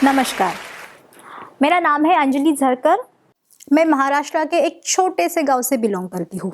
नमस्कार, मेरा नाम है अंजलि झरकर। मैं महाराष्ट्र के एक छोटे से गांव से बिलोंग करती हूँ।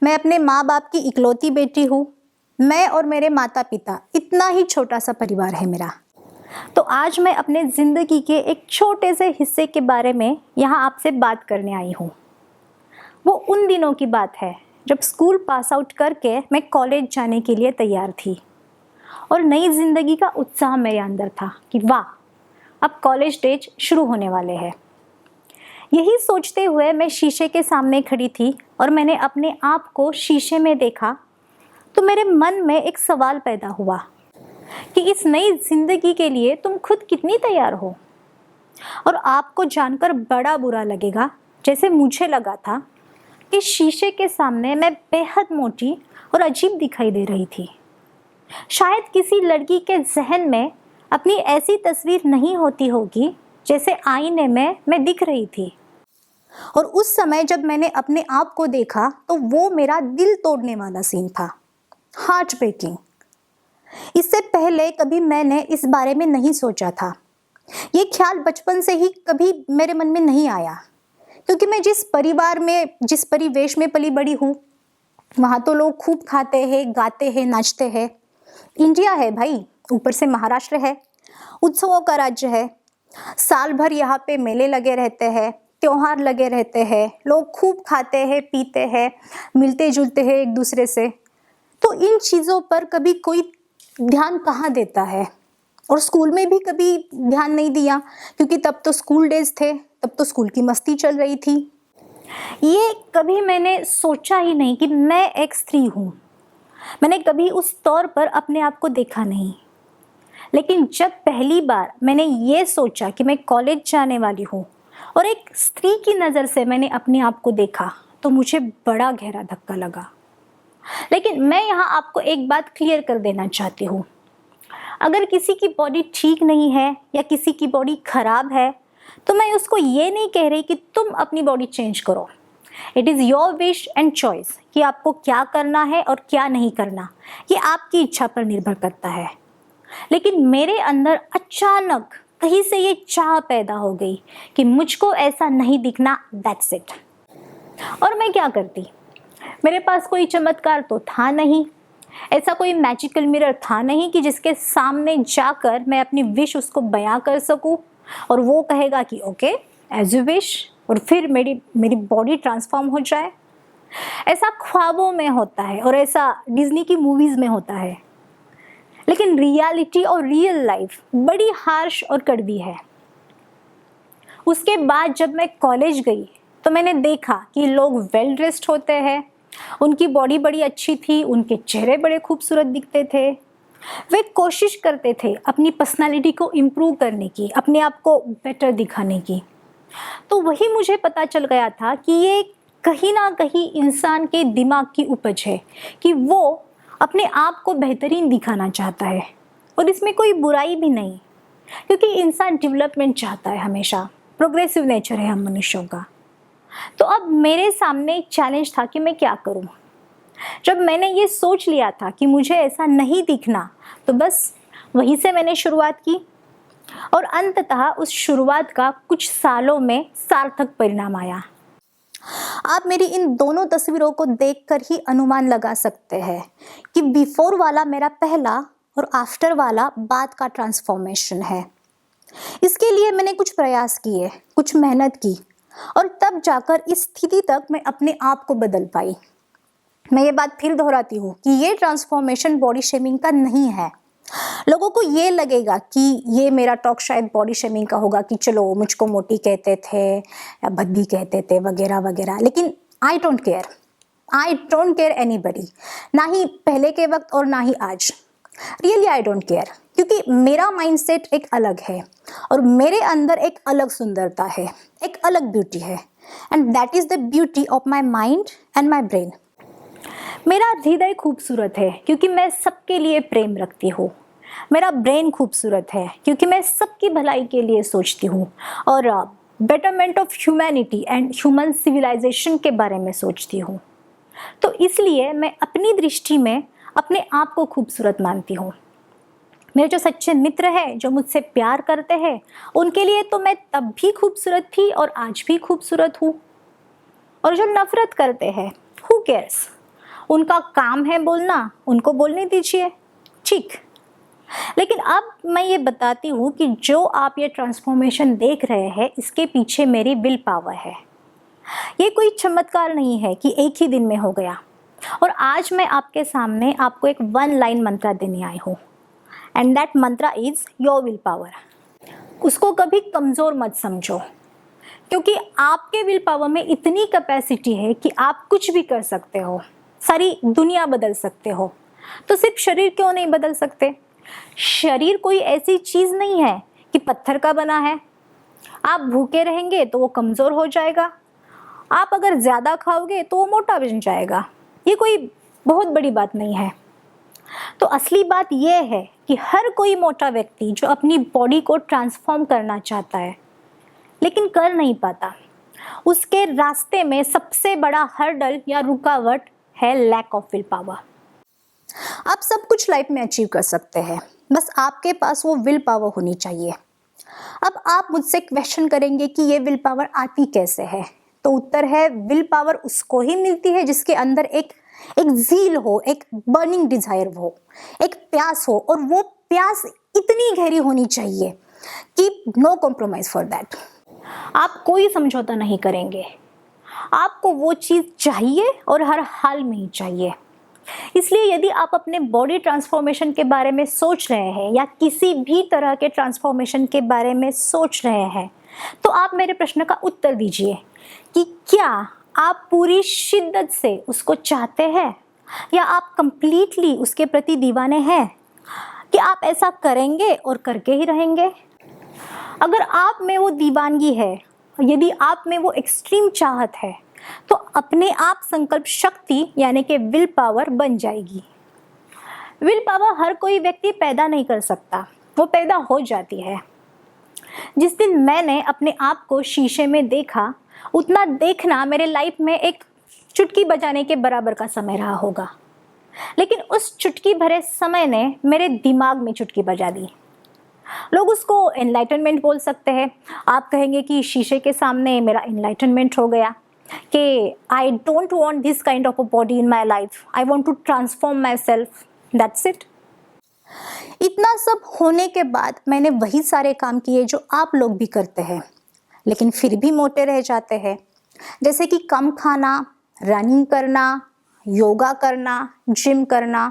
मैं अपने माँ बाप की इकलौती बेटी हूँ। मैं और मेरे माता पिता, इतना ही छोटा सा परिवार है मेरा। तो आज मैं अपने ज़िंदगी के एक छोटे से हिस्से के बारे में यहाँ आपसे बात करने आई हूँ। वो उन दिनों की बात है जब स्कूल पास आउट करके मैं कॉलेज जाने के लिए तैयार थी और नई ज़िंदगी का उत्साह मेरे अंदर था कि वाह, अब कॉलेज डेज शुरू होने वाले हैं। यही सोचते हुए मैं शीशे के सामने खड़ी थी और मैंने अपने आप को शीशे में देखा तो मेरे मन में एक सवाल पैदा हुआ कि इस नई जिंदगी के लिए तुम खुद कितनी तैयार हो। और आपको जानकर बड़ा बुरा लगेगा, जैसे मुझे लगा था कि शीशे के सामने मैं बेहद मोटी और अजीब दिखाई दे रही थी। शायद किसी लड़की के जहन में अपनी ऐसी तस्वीर नहीं होती होगी जैसे आईने में मैं दिख रही थी। और उस समय जब मैंने अपने आप को देखा तो वो मेरा दिल तोड़ने वाला सीन था, हार्ट ब्रेकिंग। इससे पहले कभी मैंने इस बारे में नहीं सोचा था। ये ख्याल बचपन से ही कभी मेरे मन में नहीं आया, क्योंकि मैं जिस परिवार में, जिस परिवेश में पली बड़ी हूँ, वहाँ तो लोग खूब खाते हैं, गाते हैं, नाचते हैं। इंडिया है भाई, ऊपर से महाराष्ट्र है, उत्सवों का राज्य है। साल भर यहाँ पे मेले लगे रहते हैं, त्योहार लगे रहते हैं, लोग खूब खाते हैं, पीते हैं, मिलते जुलते हैं एक दूसरे से। तो इन चीज़ों पर कभी कोई ध्यान कहाँ देता है। और स्कूल में भी कभी ध्यान नहीं दिया, क्योंकि तब तो स्कूल डेज थे, तब तो स्कूल की मस्ती चल रही थी। ये कभी मैंने सोचा ही नहीं कि मैं एक स्त्री हूँ। मैंने कभी उस तौर पर अपने आप को देखा नहीं। लेकिन जब पहली बार मैंने ये सोचा कि मैं कॉलेज जाने वाली हूँ और एक स्त्री की नज़र से मैंने अपने आप को देखा तो मुझे बड़ा गहरा धक्का लगा। लेकिन मैं यहाँ आपको एक बात क्लियर कर देना चाहती हूँ। अगर किसी की बॉडी ठीक नहीं है या किसी की बॉडी खराब है तो मैं उसको ये नहीं कह रही कि तुम अपनी बॉडी चेंज करो। It is your wish and choice कि आपको क्या करना है और क्या नहीं करना, ये आपकी इच्छा पर निर्भर करता है। लेकिन मेरे अंदर अचानक कहीं से ये चाह पैदा हो गई कि मुझको ऐसा नहीं दिखना, दैट्स इट। और मैं क्या करती? मेरे पास कोई चमत्कार तो था नहीं, ऐसा कोई मैजिकल मिरर था नहीं कि जिसके सामने जाकर मैं अपनी विश उसको बयां कर सकूं और वो कहेगा कि ओके एज यू विश, और फिर मेरी बॉडी ट्रांसफॉर्म हो जाए। ऐसा ख्वाबों में होता है और ऐसा डिज्नी की मूवीज़ में होता है। लेकिन रियलिटी और रियल लाइफ बड़ी हार्श और कड़वी है। उसके बाद जब मैं कॉलेज गई तो मैंने देखा कि लोग वेल ड्रेस्ड होते हैं, उनकी बॉडी बड़ी अच्छी थी, उनके चेहरे बड़े खूबसूरत दिखते थे। वे कोशिश करते थे अपनी पर्सनालिटी को इम्प्रूव करने की, अपने आप को बेटर दिखाने की। तो वही मुझे पता चल गया था कि ये कहीं ना कहीं इंसान के दिमाग की उपज है कि वो अपने आप को बेहतरीन दिखाना चाहता है। और इसमें कोई बुराई भी नहीं, क्योंकि इंसान डेवलपमेंट चाहता है, हमेशा प्रोग्रेसिव नेचर है हम मनुष्यों का। तो अब मेरे सामने एक चैलेंज था कि मैं क्या करूं। जब मैंने ये सोच लिया था कि मुझे ऐसा नहीं दिखना, तो बस वहीं से मैंने शुरुआत की और अंततः उस शुरुआत का कुछ सालों में सार्थक परिणाम आया। आप मेरी इन दोनों तस्वीरों को देखकर ही अनुमान लगा सकते हैं कि बिफोर वाला मेरा पहला और आफ्टर वाला बाद का ट्रांसफॉर्मेशन है। इसके लिए मैंने कुछ प्रयास किए, कुछ मेहनत की और तब जाकर इस स्थिति तक मैं अपने आप को बदल पाई। मैं ये बात फिर दोहराती हूँ कि ये ट्रांसफॉर्मेशन बॉडी शेमिंग का नहीं है। लोगों को ये लगेगा कि ये मेरा टॉक शायद बॉडी शेमिंग का होगा कि चलो मुझको मोटी कहते थे या भद्दी कहते थे वगैरह वगैरह, लेकिन आई डोंट केयर एनीबडी, ना ही पहले के वक्त और ना ही आज। रियली आई डोंट केयर, क्योंकि मेरा माइंडसेट एक अलग है और मेरे अंदर एक अलग सुंदरता है, एक अलग ब्यूटी है, and that is the beauty of my mind and my brain. मेरा हृदय खूबसूरत है क्योंकि मैं सबके लिए प्रेम रखती हूँ। मेरा ब्रेन खूबसूरत है क्योंकि मैं सबकी भलाई के लिए सोचती हूँ और betterment of humanity and human civilisation के बारे में सोचती हूँ। तो इसलिए मैं अपनी दृष्टि में अपने आप को खूबसूरत मानती हूँ। मेरे जो सच्चे मित्र हैं, जो मुझसे प्यार करते हैं, उनके लिए तो मैं तब भी खूबसूरत थी और आज भी खूबसूरत हूँ। और जो नफरत करते हैं, हु केयर्स, उनका काम है बोलना, उनको बोलने दीजिए, ठीक। लेकिन अब मैं ये बताती हूँ कि जो आप ये ट्रांसफॉर्मेशन देख रहे हैं, इसके पीछे मेरी विल पावर है। ये कोई चमत्कार नहीं है कि एक ही दिन में हो गया। और आज मैं आपके सामने आपको एक 1 लाइन मंत्र देने आई हूँ, एंड दैट मंत्र इज योर विल पावर। उसको कभी कमज़ोर मत समझो, क्योंकि आपके विल पावर में इतनी कैपेसिटी है कि आप कुछ भी कर सकते हो, सारी दुनिया बदल सकते हो। तो सिर्फ शरीर क्यों नहीं बदल सकते? शरीर कोई ऐसी चीज़ नहीं है कि पत्थर का बना है। आप भूखे रहेंगे तो वो कमज़ोर हो जाएगा, आप अगर ज़्यादा खाओगे तो वो मोटा बन जाएगा। ये कोई बहुत बड़ी बात नहीं है। तो असली बात यह है कि हर कोई मोटा व्यक्ति जो अपनी बॉडी को ट्रांसफॉर्म करना चाहता है लेकिन कर नहीं पाता, उसके रास्ते में सबसे बड़ा हर्डल या रुकावट है लैक ऑफ विल पावर। आप सब कुछ लाइफ में अचीव कर सकते हैं, बस आपके पास वो विल पावर होनी चाहिए। अब आप मुझसे क्वेश्चन करेंगे कि ये विल पावर आती कैसे है, तो उत्तर है विल पावर उसको ही मिलती है जिसके अंदर एक ज़ील हो, एक बर्निंग डिजायर हो, एक प्यास हो, और वो प्यास इतनी गहरी होनी चाहिए कि नो कॉम्प्रोमाइज फॉर दैट। आप कोई समझौता नहीं करेंगे, आपको वो चीज़ चाहिए और हर हाल में ही चाहिए। इसलिए यदि आप अपने बॉडी ट्रांसफॉर्मेशन के बारे में सोच रहे हैं या किसी भी तरह के ट्रांसफॉर्मेशन के बारे में सोच रहे हैं, तो आप मेरे प्रश्न का उत्तर दीजिए कि क्या आप पूरी शिद्दत से उसको चाहते हैं, या आप कंप्लीटली उसके प्रति दीवाने हैं, कि आप ऐसा करेंगे और करके ही रहेंगे। अगर आप में वो दीवानगी है, यदि आप में वो एक्सट्रीम चाहत है, तो अपने आप संकल्प शक्ति यानी कि विल पावर बन जाएगी। विल पावर हर कोई व्यक्ति पैदा नहीं कर सकता, वो पैदा हो जाती है। जिस दिन मैंने अपने आप को शीशे में देखा, उतना देखना मेरे लाइफ में एक चुटकी बजाने के बराबर का समय रहा होगा। लेकिन उस चुटकी भरे समय ने मेरे दिमाग में चुटकी बजा दी। लोग उसको एनलाइटनमेंट बोल सकते हैं। आप कहेंगे कि शीशे के सामने मेरा एनलाइटनमेंट हो गया, कि I don't want this kind of a body in my life, I want to transform myself, that's it. इतना सब होने के बाद मैंने वही सारे काम किए जो आप लोग भी करते हैं, लेकिन फिर भी मोटे रह जाते हैं। जैसे कि कम खाना, रनिंग करना, योगा करना, जिम करना,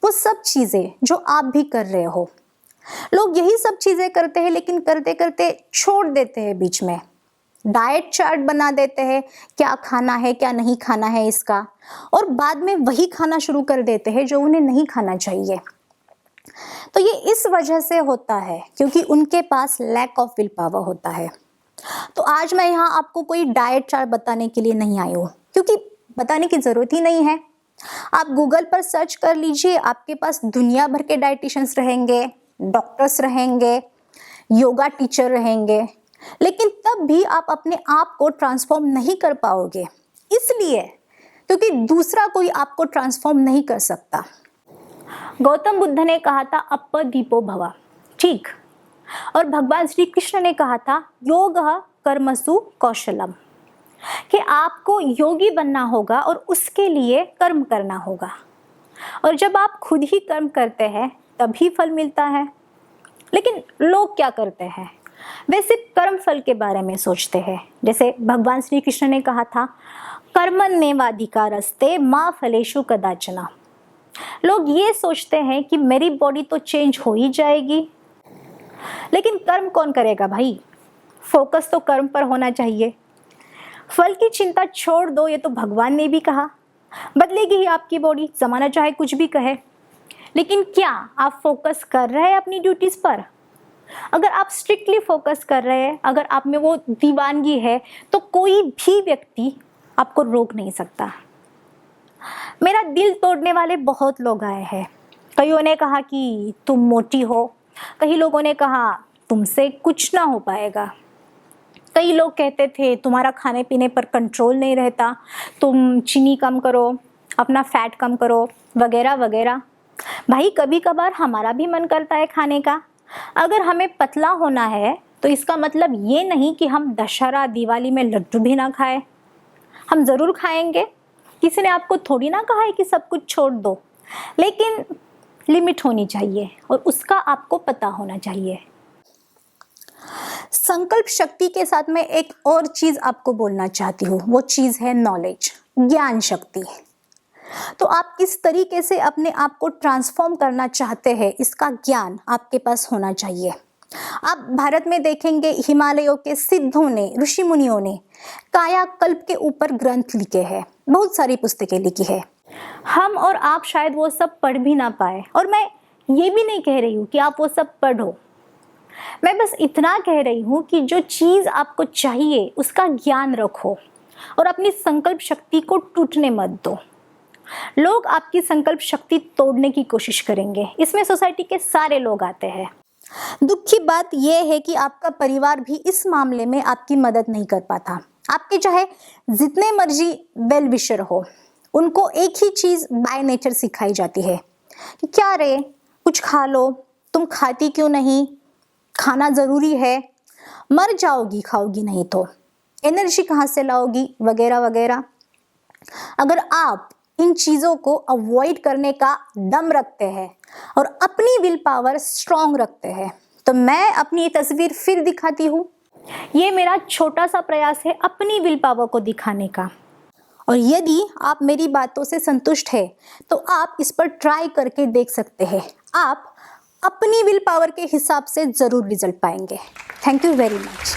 वो सब चीज़ें जो आप भी कर रहे हो। लोग यही सब चीज़ें करते हैं, लेकिन करते करते छोड़ देते हैं बीच में। डाइट चार्ट बना देते हैं, क्या खाना है क्या नहीं खाना है इसका, और बाद में वही खाना शुरू कर देते हैं जो उन्हें नहीं खाना चाहिए। तो ये इस वजह से होता है क्योंकि उनके पास लैक ऑफ विल पावर होता है। तो आज मैं यहाँ आपको कोई डाइट चार्ट बताने के लिए नहीं आई हूँ, क्योंकि बताने की ज़रूरत ही नहीं है। आप गूगल पर सर्च कर लीजिए, आपके पास दुनिया भर के डाइटिशियंस रहेंगे, डॉक्टर्स रहेंगे, योगा टीचर रहेंगे, लेकिन तब भी आप अपने आप को ट्रांसफॉर्म नहीं कर पाओगे, इसलिए क्योंकि दूसरा कोई आपको ट्रांसफॉर्म नहीं कर सकता। गौतम बुद्ध ने कहा था अपदीपो भव, ठीक, और भगवान श्री कृष्ण ने कहा था योगः कर्मसु कौशलम, कि आपको योगी बनना होगा और उसके लिए कर्म करना होगा। और जब आप खुद ही कर्म करते हैं तभी फल मिलता है। लेकिन लोग क्या करते हैं, वे सिर्फ कर्म फल के बारे में सोचते हैं। जैसे भगवान श्री कृष्ण ने कहा था कर्मण्येवाधिकारस्ते मा फलेषु कदाचन। लोग ये सोचते हैं कि मेरी बॉडी तो चेंज हो ही जाएगी, लेकिन कर्म कौन करेगा भाई? फोकस तो कर्म पर होना चाहिए। फल की चिंता छोड़ दो, ये तो भगवान ने भी कहा, बदलेगी ही आपकी बॉडी, जमाना चाहे कुछ भी कहे। लेकिन क्या आप फोकस कर रहे हैं अपनी ड्यूटीज़ पर? अगर आप स्ट्रिक्टली फोकस कर रहे हैं, अगर आप में वो दीवानगी है, तो कोई भी व्यक्ति आपको रोक नहीं सकता। मेरा दिल तोड़ने वाले बहुत लोग आए हैं। कईयों ने कहा कि तुम मोटी हो, कई लोगों ने कहा तुमसे कुछ ना हो पाएगा, कई लोग कहते थे तुम्हारा खाने पीने पर कंट्रोल नहीं रहता, तुम चीनी कम करो, अपना फैट कम करो, वगैरह वगैरह। भाई कभी कभार हमारा भी मन करता है खाने का। अगर हमें पतला होना है तो इसका मतलब ये नहीं कि हम दशहरा दिवाली में लड्डू भी ना खाएं। हम ज़रूर खाएंगे, किसी ने आपको थोड़ी ना कहा है कि सब कुछ छोड़ दो, लेकिन लिमिट होनी चाहिए और उसका आपको पता होना चाहिए। संकल्प शक्ति के साथ मैं एक और चीज़ आपको बोलना चाहती हूँ, वो चीज़ है नॉलेज, ज्ञान शक्ति। तो आप किस तरीके से अपने आप को ट्रांसफॉर्म करना चाहते हैं, इसका ज्ञान आपके पास होना चाहिए। आप भारत में देखेंगे हिमालयों के सिद्धों ने, ऋषि मुनियों ने कायाकल्प के ऊपर ग्रंथ लिखे हैं, बहुत सारी पुस्तकें लिखी है। हम और आप शायद वो सब पढ़ भी ना पाए, और मैं ये भी नहीं कह रही हूँ कि आप वो सब पढ़ो। मैं बस इतना कह रही हूँ कि जो चीज़ आपको चाहिए उसका ज्ञान रखो और अपनी संकल्प शक्ति को टूटने मत दो। लोग आपकी संकल्प शक्ति तोड़ने की कोशिश करेंगे, इसमें सोसाइटी के सारे लोग आते हैं। दुख की बात यह है कि आपका परिवार भी इस मामले में आपकी मदद नहीं कर पाता। आपके चाहे जितने मर्जी वेल विशर हो, उनको एक ही चीज़ बाय नेचर सिखाई जाती है कि क्या रे, कुछ खा लो, तुम खाती क्यों नहीं, खाना ज़रूरी है, मर जाओगी खाओगी नहीं तो, एनर्जी कहाँ से लाओगी, वगैरह वगैरह। अगर आप इन चीज़ों को अवॉइड करने का दम रखते हैं और अपनी विल पावर स्ट्रॉन्ग रखते हैं, तो मैं अपनी ये तस्वीर फिर दिखाती हूँ। ये मेरा छोटा सा प्रयास है अपनी विल पावर को दिखाने का, और यदि आप मेरी बातों से संतुष्ट हैं तो आप इस पर ट्राई करके देख सकते हैं। आप अपनी विल पावर के हिसाब से ज़रूर रिजल्ट पाएंगे। Thank you very much.